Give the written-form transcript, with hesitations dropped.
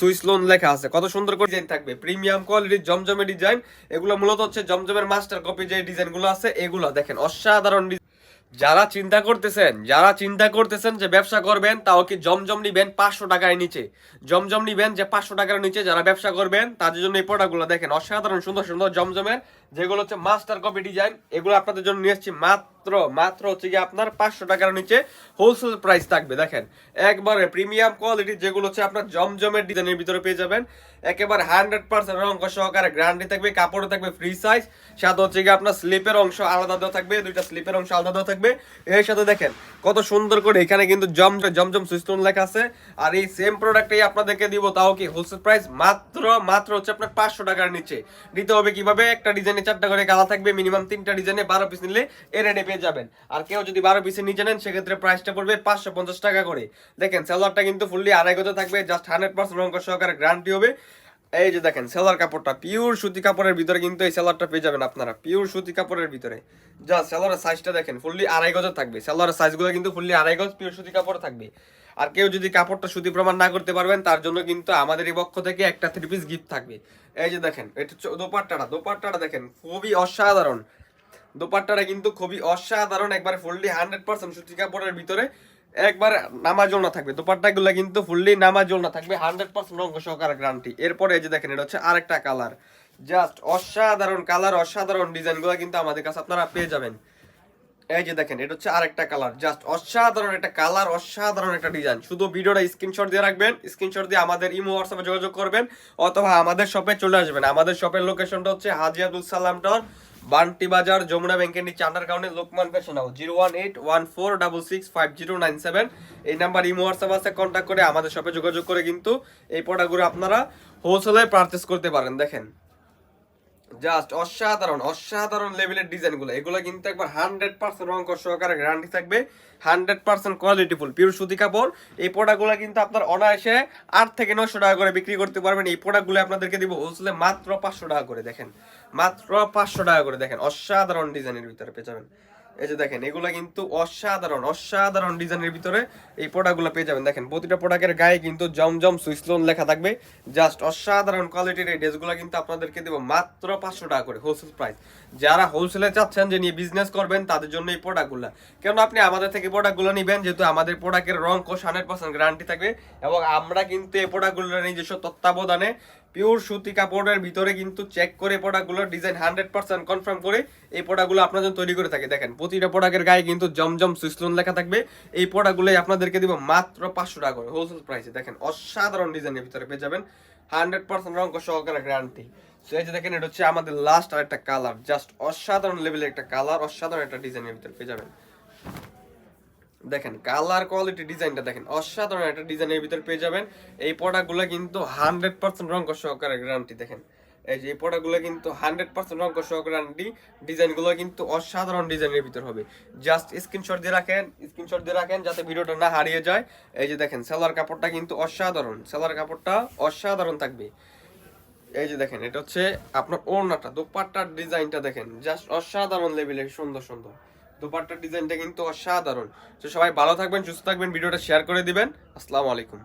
Swiss loan লেখা আছে, কত সুন্দর করে ডিজাইন থাকবে, প্রিমিয়াম কোয়ালিটির জমজমের ডিজাইন। এগুলো মূলত হচ্ছে জমজমের মাস্টার কপি যে ডিজাইনগুলো আছে এগুলো দেখেন অসাধারণ। যারা চিন্তা করতেছেন যে ব্যবসা করবেন, তাও কি জমজম নিবেন 500 টাকার নিচে, জমজম নিবেন যে 500 টাকার নিচে, যারা ব্যবসা করবেন তাদের জন্য এই প্রোডাক্টগুলো দেখেন অসাধারণ সুন্দর সুন্দর জমজমের, যেগুলো হচ্ছে মাস্টার কপি ডিজাইন। এগুলো আপনাদের জন্য নিয়ে এসেছি মাত্র হচ্ছে কি আপনার 500 টাকার নিচে হোলসেল প্রাইস থাকবে। দেখেন একবারে প্রিমিয়াম কোয়ালিটি, যেগুলো হচ্ছে আপনার জমজমের ডিজাইনের ভিতরে পেয়ে যাবেন। একেবারে 100% রং সহকারে গ্যারান্টি থাকবে, কাপড়ও থাকবে ফ্রি সাইজ, সাথে হচ্ছে কি আপনার স্লিপের অংশ আলাদা দেওয়া থাকবে, দুইটা স্লিপের অংশ আলাদা দেওয়া থাকবে। এর সাথে দেখেন কত সুন্দর করে এখানে কিন্তু জমজম সুইস্টোন লেখা আছে। আর এই সেম প্রোডাক্টই আপনাদেরকে দিব, তাও কি হোলসেল প্রাইস মাত্র হচ্ছে আপনার 500 টাকার নিচে। নিতে হবে কিভাবে, একটা ডিজাইনে 4টা করে কালার থাকবে, মিনিমাম 3টা ডিজাইনে 12 পিস নিলে এর রেটে পেয়ে যাবেন। আর কেউ যদি 12 পিসের নিচে নেন সেক্ষেত্রে প্রাইসটা পড়বে 550 টাকা করে। দেখেন সেলারটা কিন্তু ফুললি আড়াই গজ থাকবে, জাস্ট 100% রং সহকারে গ্যারান্টি হবে। এই যে দেখেন সেলার কাপড়টা পিওর সুতি কাপড়ের ভিতরে কিন্তু এই সেলারটা পেয়ে যাবেন আপনারা, পিওর সুতি কাপড়ের ভিতরে। যা সেলারের সাইজটা দেখেন ফুললি আড়াই গজ থাকবে, সেলারের সাইজগুলো কিন্তু ফুললি আড়াই গজ পিওর সুতি কাপড় থাকবে। আর কেউ যদি কাপড়টা সুতি প্রমাণ না করতে পারবেন, তার জন্য কিন্তু আমাদের এই পক্ষ থেকে একটা 3 পিস গিফট থাকবে। এই যে দেখেন এটা হচ্ছে দোপাট্টাটা দেখেন খুবই অসাধারণ, দোপাট্টাটা কিন্তু খুবই অসাধারণ, একবারে ফুললি 100% সুতি কাপড়ের ভিতরে, একবার নামাজল না থাকবে। দোপাট্টাগুলো কিন্তু ফুললি নামাজল না থাকবে, 100% রং সহকারে গ্যারান্টি। এরপরে এই যে দেখেন এটা হচ্ছে আরেকটা কালার, জাস্ট অসাধারণ কালার, অসাধারণ ডিজাইনগুলো কিন্তু আমাদের কাছে আপনারা পেয়ে যাবেন। এই যে দেখেন এটা হচ্ছে আরেকটা কালার, জাস্ট অসাধারণ একটা কালার, অসাধারণ একটা ডিজাইন। শুধু ভিডিওটা স্ক্রিনশট দিয়ে রাখবেন, স্ক্রিনশট দিয়ে আমাদের ইমো হোয়াটসঅ্যাপে যোগাযোগ করবেন, অথবা আমাদের শপে চলে আসবেন। আমাদের শপের লোকেশনটা হচ্ছে হাজী আব্দুল সালাম টাওয়ার, বান্টি বাজার, যমুনা ব্যাংকের নিচে আন্ডারগ্রাউন্ডে লোকমান ফ্যাশন হাউস, 01814665097। এই নাম্বার ইমো হোয়াটসঅ্যাপ আছে, কন্ট্যাক্ট করে আমাদের শপে যোগাযোগ করে কিন্তু এই প্রোডাক্টগুলো আপনারা হোলসেলে পারচেস করতে পারেন। দেখেন জাস্ট অসাধারণ লেভেলের ডিজাইনগুলো, এগুলো কিন্তু একবার 100% রং সহকারে গ্যারান্টি থাকবে, 100% কোয়ালিটিফুল পিওর সুতি কাপড়। এই প্রোডাক্টগুলো কিন্তু আপনার অনায়াসে 8 থেকে 900 টাকা করে বিক্রি করতে পারবেন। এই প্রোডাক্টগুলো আপনাদেরকে দিব হোলসেলে মাত্র 500 টাকা করে। দেখেন মাত্র 500 টাকা করে, দেখেন অসাধারণ ডিজাইনের ভিতরে পেয়ে যাবেন। এই যে দেখেন এগুলো কিন্তু অসাধারণ ডিজাইনের ভিতরে এই প্রোডাক্টগুলো পেয়ে যাবেন। দেখেন প্রতিটা প্রোডাক্টের গায়ে কিন্তু জমজম সুইস লোন লেখা থাকবে, জাস্ট অসাধারণ কোয়ালিটির এই ড্রেসগুলো কিন্তু আপনাদেরকে দেবো মাত্র 500 টাকা করে হোলসেল প্রাইস। যারা হোলসেলে চাচ্ছেন যে নিয়ে বিজনেস করবেন তাদের জন্য এই প্রোডাক্টগুলো, কেন আপনি আমাদের থেকে প্রোডাক্টগুলো নেবেন, যেহেতু আমাদের প্রোডাক্টের রং কোষ 100% গ্যারান্টি থাকবে, এবং আমরা কিন্তু এই প্রোডাক্টগুলো নিজস্ব তত্ত্বাবধানে পিওর সুতি কাপড়ের ভিতরে কিন্তু চেক করে প্রোডাক্টগুলোর ডিজাইন 100% কনফার্ম করে এই প্রোডাক্টগুলো আপনার জন্য তৈরি করে থাকে। দেখেন প্রতিটা প্রোডাক্টের গায়ে কিন্তু জমজম সুইসলোন লেখা থাকবে। এই প্রোডাক্টগুলোই আপনাদেরকে দিব মাত্র 500 টাকা করে হোলসেল প্রাইসে। দেখেন অসাধারণ ডিজাইনের ভিতরে পেয়ে যাবেন, 100% রং সহকারে গ্যারান্টি। সো এই যে দেখেন এটা হচ্ছে আমাদের লাস্ট আর একটা কালার, জাস্ট অসাধারণ লেভেলের একটা কালার, অসাধারণ একটা ডিজাইনের ভিতরে পেয়ে যাবেন। দেখেন কালার কোয়ালিটি ডিজাইনটা দেখেন অসাধারণ একটা ডিজাইনের ভিতর পেয়ে যাবেন। এই প্রোডাক্টগুলো কিন্তু 100% রং সহকারে গ্যারান্টি। দেখেন এই যে এই প্রোডাক্টগুলো কিন্তু 100% রং সহকারে গ্যারান্টি, ডিজাইনগুলো কিন্তু অসাধারণ ডিজাইনের ভিতর হবে। জাস্ট স্ক্রিনশট দিয়ে রাখেন যাতে ভিডিওটা না হারিয়ে যায়। এই যে দেখেন সেলার কাপড়টা কিন্তু অসাধারণ, সেলার কাপড়টা অসাধারণ থাকবে। এই যে দেখেন এটা হচ্ছে আপনার ওড়নাটা, দোপাট্টার ডিজাইনটা দেখেন জাস্ট অসাধারণ লেভেলের সুন্দর দোপাট্টার ডিজাইনটা কিন্তু অসাধারণ। তো সবাই ভালো থাকবেন, সুস্থ থাকবেন, ভিডিওটা শেয়ার করে দিবেন। আসসালামু আলাইকুম।